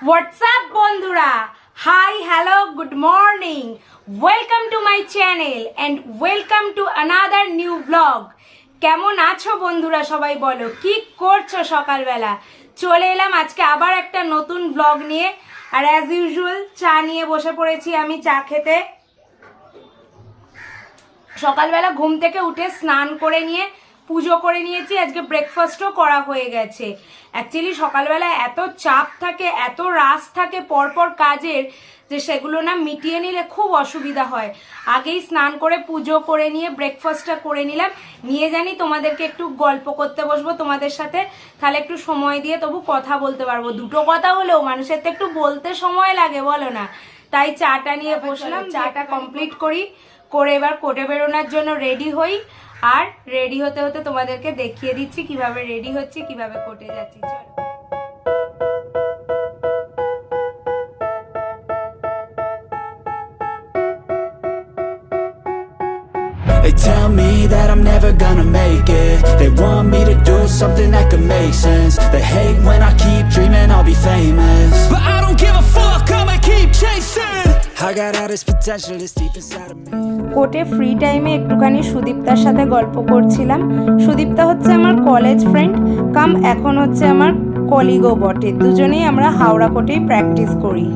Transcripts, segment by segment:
WhatsApp বন্ধুরা, hi hello good morning, welcome to my channel and welcome to another new blog. কেমন আছো বন্ধুরা? সবাই বলো, কি করছো সকালবেলা? চলে এলাম আজকে আবার একটা নতুন ব্লগ নিয়ে। আর অ্যাজ ইউজুয়াল চা নিয়ে বসে পড়েছি আমি চা খেতে। সকালবেলা ঘুম থেকে উঠে স্নান করে নিয়ে পুজো করে নিয়েছি, আজকে ব্রেকফাস্টও করা হয়ে গেছে। অ্যাকচুয়ালি সকালবেলা এত চাপ থাকে, এত রাশ থাকে পরপর কাজের, যে সেগুলো না মিটিয়ে নিলে খুব অসুবিধা হয়। আগেই স্নান করে পুজো করে নিয়ে ব্রেকফাস্টটা করে নিলাম, নিয়ে জানি তোমাদেরকে একটু গল্প করতে বসবো তোমাদের সাথে, তাহলে একটু সময় দিয়ে তবু কথা বলতে পারবো। দুটো কথা হলেও মানুষের তো একটু বলতে সময় লাগে, বলো না? তাই চাটা নিয়ে বসলাম, চাটা কমপ্লিট করে এবার কোর্টে বেরোনোর জন্য রেডি হই। আর রেডি হতে হতে তোমাদেরকে দেখিয়ে দিচ্ছি কিভাবে রেডি হচ্ছে, কিভাবে কোর্টে যাচ্ছি। চলো। They tell me that I'm never gonna make it. They want me to do something that could make sense. They hate when I keep dreaming I'll be famous, but I don't give a fuck, I'ma keep chasing. I got all this potential that's deep inside of me. কোর্টে free টাইমে একটুখানি সুদীপ্তার সাথে গল্প করছিলাম। সুদীপ্তা হচ্ছে আমার college friend কাম, এখন হচ্ছে আমার কলিগও বটে। দুজনেই আমরা হাওড়া কোর্টেই প্র্যাকটিস করি।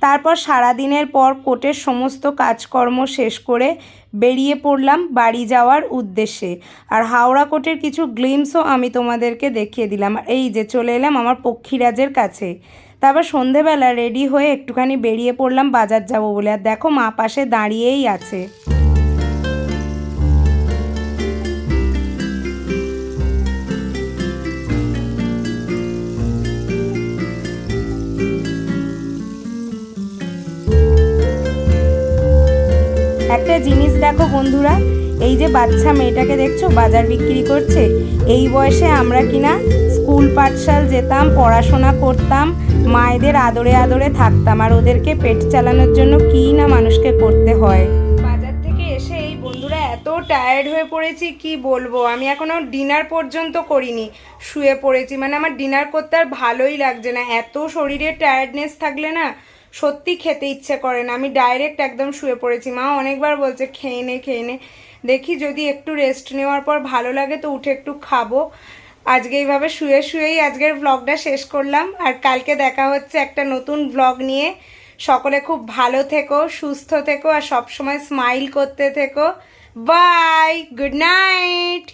তারপর সারাদিনের পর কোর্টের সমস্ত কাজকর্ম শেষ করে বেরিয়ে পড়লাম বাড়ি যাওয়ার উদ্দেশ্যে। আর হাওড়া কোর্টের কিছু গ্লিমসও আমি তোমাদেরকে দেখিয়ে দিলাম। এই যে চলে এলাম আমার পক্ষীরাজের কাছে। তারপর সন্ধেবেলা রেডি হয়ে একটুখানি বেরিয়ে পড়লাম বাজার যাব বলে। আর দেখো মা পাশে দাঁড়িয়েই আছে। একটা জিনিস দেখো বন্ধুরা, এই যে বাচ্চা মেয়েটাকে দেখছো বাজার বিক্রি করছে, এই বয়সে আমরা কিনা স্কুল পাঠশাল যেতাম, পড়াশোনা করতাম, মায়েদের আদরে আদরে থাকতাম, আর ওদেরকে পেট চালানোর জন্য কী না মানুষকে করতে হয়। বাজার থেকে এসে এই বন্ধুরা এত টায়ার্ড হয়ে পড়েছি, কি বলবো। আমি এখনও ডিনার পর্যন্ত করিনি, শুয়ে পড়েছি। মানে আমার ডিনার করতে আর ভালোই লাগছে না, এত শরীরে টায়ার্ডনেস থাকলে না সত্যি খেতে ইচ্ছে করে না। আমি ডাইরেক্ট একদম শুয়ে পড়েছি। মা অনেকবার বলছে খেয়ে নে খেয়ে নে, দেখি যদি একটু রেস্ট নেওয়ার পর ভালো লাগে তো উঠে একটু খাবো। আজকে এইভাবে শুয়ে শুয়েই আজকের ব্লগটা শেষ করলাম। আর কালকে দেখা হচ্ছে একটা নতুন ব্লগ নিয়ে। সকলে খুব ভালো থেকো, সুস্থ থেকো, আর সবসময় স্মাইল করতে থেকো। Bye, good night.